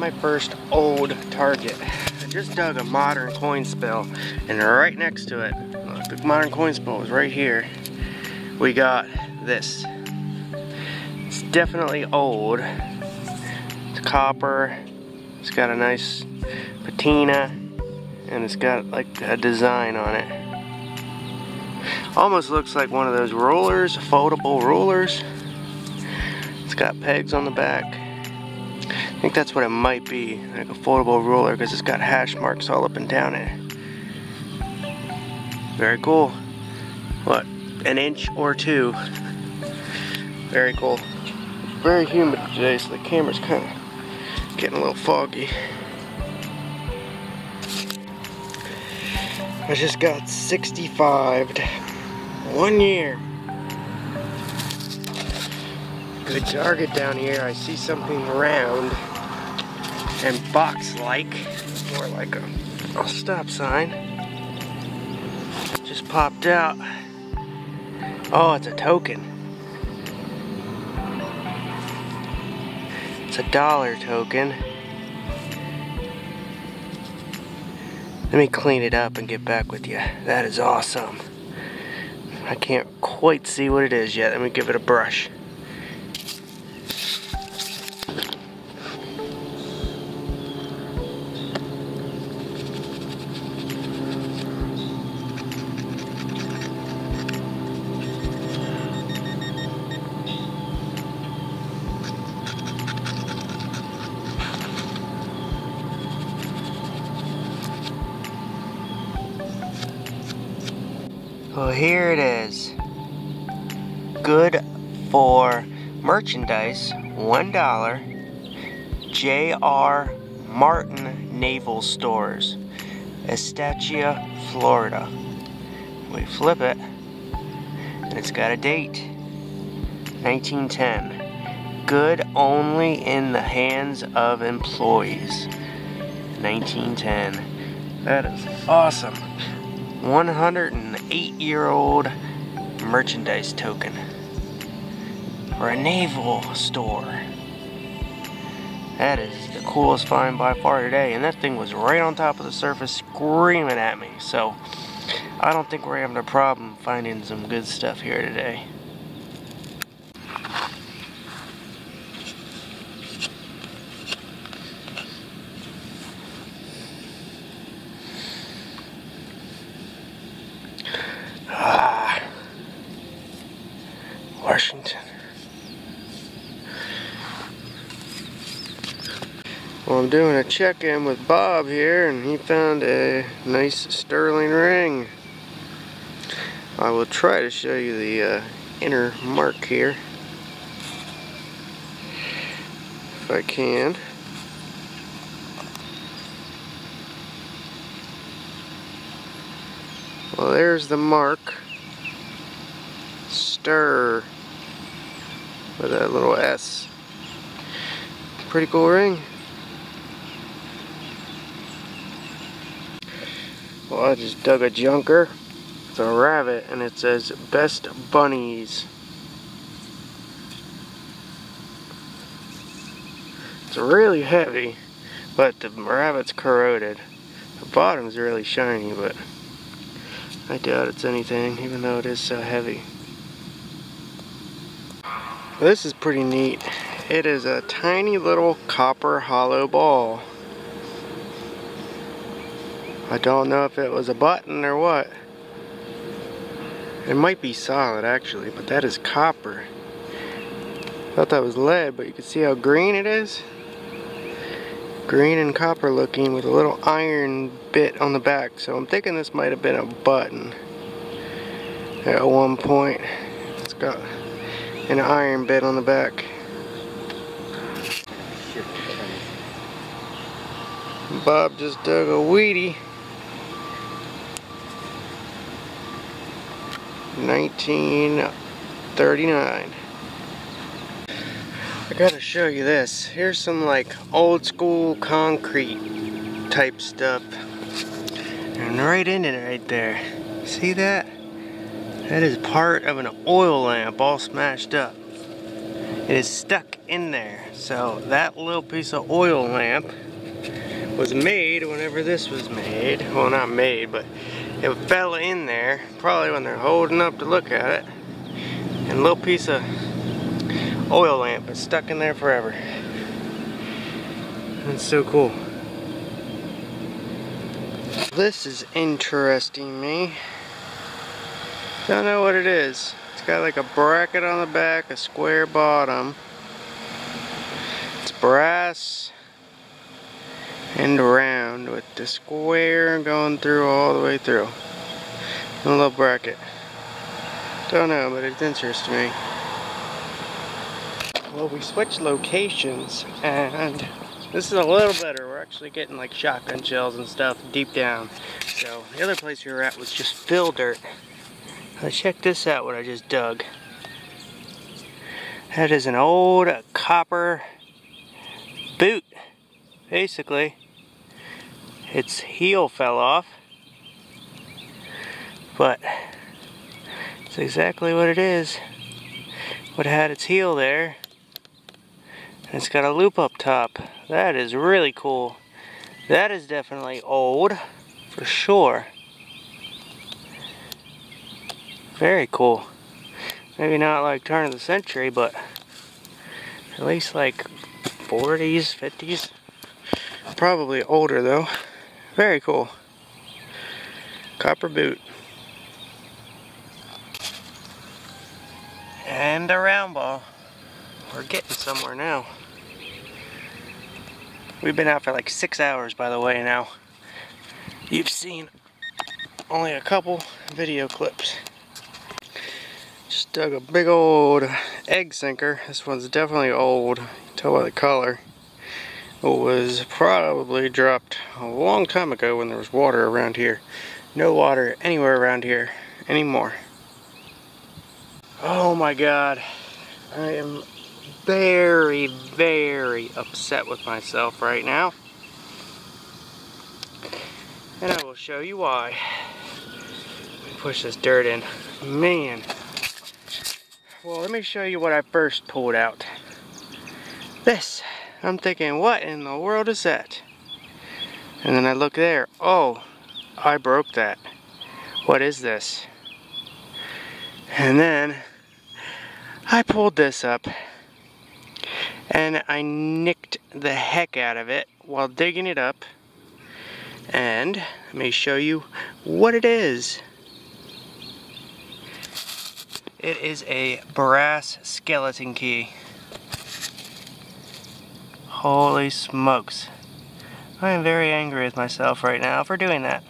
my first old target. I just dug a modern coin spill, and right next to it, the modern coin spill was right here. We got this. It's definitely old. It's copper. It's got a nice patina, and it's got like a design on it. Almost looks like one of those rulers, foldable rulers. It's got pegs on the back. I think that's what it might be, like a foldable ruler, because it's got hash marks all up and down it. Very cool. What, an inch or two? Very cool. Very humid today, so the camera's kind of getting a little foggy. I just got 65'd. 1 year. Good target down here. I see something round and box-like, more like a stop sign. Just popped out. Oh, it's a token. It's a $1 token. Let me clean it up and get back with you. That is awesome. I can't quite see what it is yet. Let me give it a brush. Well, here it is. Good for merchandise, $1. J.R. Martin Naval Stores, Estacia, Florida. We flip it, and it's got a date, 1910. Good only in the hands of employees, 1910. That is awesome. 108-year-old merchandise token for a naval store. That is the coolest find by far today, and that thing was right on top of the surface screaming at me, so I don't think we're having a problem finding some good stuff here today. Washington. Well, I'm doing a check-in with Bob here, and he found a nice sterling ring. I will try to show you the inner mark here, if I can. Well, there's the mark. Stir with that little S. Pretty cool ring. Well, I just dug a junker. It's a rabbit, and it says Best Bunnies. It's really heavy, but the rabbit's corroded. The bottom's really shiny, but I doubt it's anything, even though it is so heavy. This is pretty neat. It is a tiny little copper hollow ball. I don't know if it was a button or what. It might be solid actually, but that is copper. Thought that was lead, but you can see how green it is. Green and copper looking with a little iron bit on the back. So I'm thinking this might have been a button at one point. It's got an iron bit on the back. Bob just dug a Wheatie. 1939. I gotta show you this. Here's some like old school concrete type stuff. And right in it right there. See that? That is part of an oil lamp all smashed up. It is stuck in there. So that little piece of oil lamp was made whenever this was made. Well, not made, but it fell in there, probably when they're holding up to look at it. And a little piece of oil lamp is stuck in there forever. That's so cool. This is interesting me. Don't know what it is. It's got like a bracket on the back, a square bottom. It's brass and round with the square going through all the way through. A little bracket. Don't know, but it's interesting to me. Well, we switched locations and this is a little better. We're actually getting like shotgun shells and stuff deep down. So the other place we were at was just fill dirt. Now check this out, what I just dug. That is an old copper boot, basically. Its heel fell off, but it's exactly what it is. What had its heel there, and it's got a loop up top. That is really cool. That is definitely old, for sure. Very cool. Maybe not like turn of the century, but at least like 40s, 50s. Probably older though. Very cool. Copper boot. And a round ball. We're getting somewhere now. We've been out for like 6 hours, by the way, now. You've seen only a couple video clips. Just dug a big old egg sinker. This one's definitely old. You can tell by the color. It was probably dropped a long time ago when there was water around here. No water anywhere around here anymore. Oh my God. I am very, very upset with myself right now. And I will show you why. Let me push this dirt in. Man. Well, let me show you what I first pulled out. This. I'm thinking, what in the world is that? And then I look there. Oh, I broke that. What is this? And then I pulled this up and I nicked the heck out of it while digging it up. And let me show you what it is. It is a brass skeleton key. Holy smokes. I am very angry with myself right now for doing that.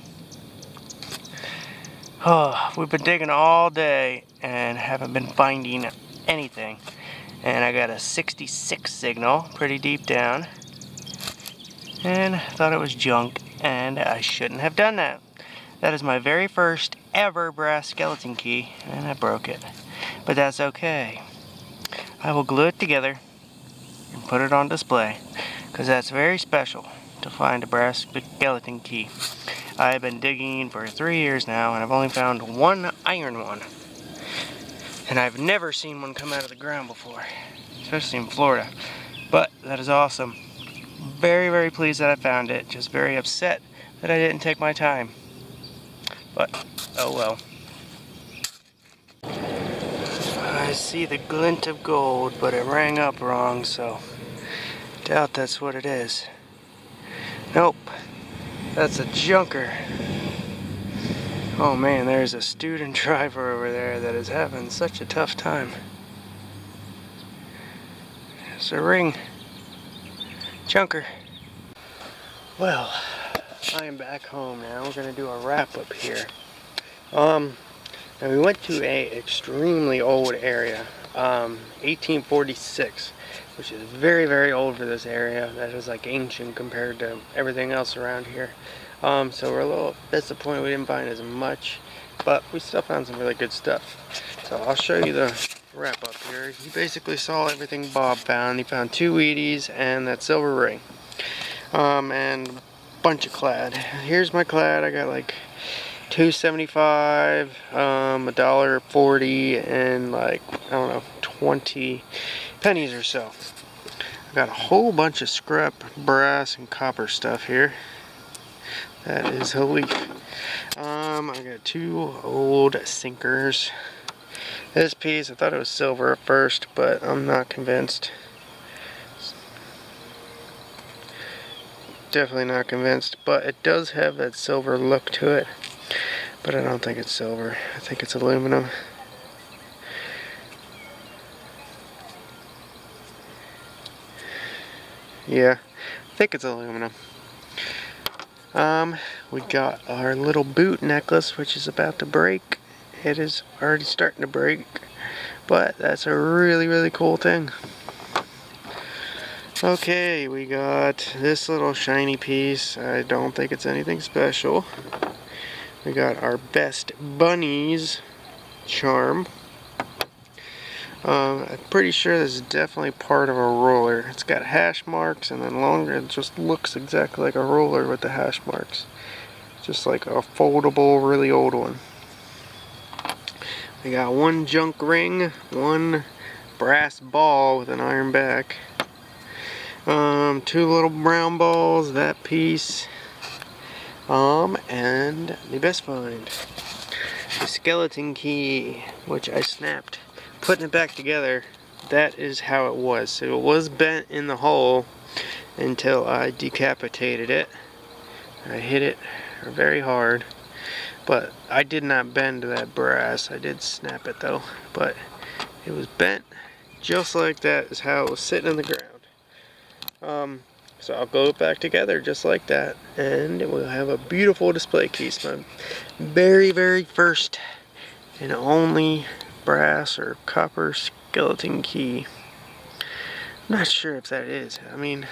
Oh, we've been digging all day and haven't been finding anything. And I got a 66 signal pretty deep down. And thought it was junk, and I shouldn't have done that. That is my very first ever brass skeleton key, and I broke it. But that's okay. I will glue it together and put it on display, because that's very special to find a brass skeleton key. I've been digging for 3 years now, and I've only found one iron one. And I've never seen one come out of the ground before, especially in Florida. But that is awesome. Very, very pleased that I found it. Just very upset that I didn't take my time. But, oh well. I see the glint of gold, but it rang up wrong, so doubt that's what it is. Nope, that's a junker. Oh man, there's a student driver over there that is having such a tough time. It's a ring. Junker. Well, I am back home now. We're gonna do a wrap up here. Now we went to a extremely old area, 1846, which is very, very old for this area. That is like ancient compared to everything else around here. So we're a little disappointed we didn't find as much, but we still found some really good stuff. So I'll show you the wrap up here. He basically saw everything Bob found. He found 2 Wheaties and that silver ring, and a bunch of clad. Here's my clad. I got like $2.75, $1.40, and like, I don't know, 20 pennies or so. I got a whole bunch of scrap brass and copper stuff here. That is a leak. I got 2 old sinkers. This piece, I thought it was silver at first, but I'm not convinced. Definitely not convinced, but it does have that silver look to it. But I don't think it's silver. I think it's aluminum. Yeah, I think it's aluminum. We got our little boot necklace, which is about to break. It is already starting to break, but that's a really, really cool thing. Okay, we got this little shiny piece. I don't think it's anything special. We got our Best Bunnies charm. I'm pretty sure this is definitely part of a roller. It's got hash marks and then longer. It just looks exactly like a roller with the hash marks. Just like a foldable, really old one. We got 1 junk ring, 1 brass ball with an iron back. 2 little brown balls, that piece. And the best find. The skeleton key, which I snapped. Putting it back together, that is how it was. So it was bent in the hole until I decapitated it. I hit it very hard, but I did not bend that brass. I did snap it though, but it was bent just like that is how it was sitting in the ground. So I'll glue it back together just like that, and we'll have a beautiful display case. My very, very first and only brass or copper skeleton key. I'm not sure if that is. I mean,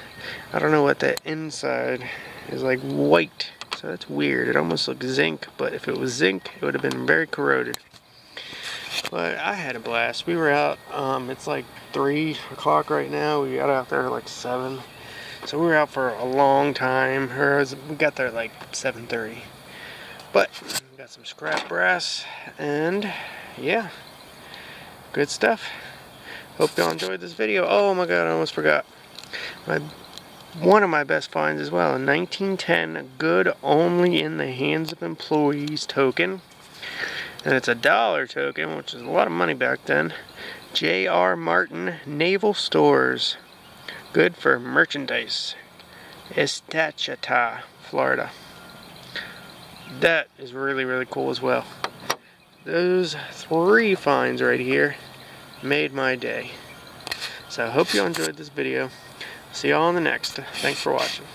I don't know what that inside is, like white, so that's weird. It almost looks zinc, but if it was zinc, it would have been very corroded. But I had a blast. We were out, it's like 3 o'clock right now. We got out there at like 7. So we were out for a long time. We got there at like 7:30. But we got some scrap brass, and yeah, good stuff. Hope y'all enjoyed this video. Oh my god, I almost forgot. One of my best finds as well, a 1910 good only in the hands of employees token. And it's a $1 token, which is a lot of money back then. J.R. Martin Naval Stores. Good for merchandise. Estacheta, Florida. That is really, really cool as well. Those 3 finds right here made my day. So I hope you enjoyed this video. See y'all on the next. Thanks for watching.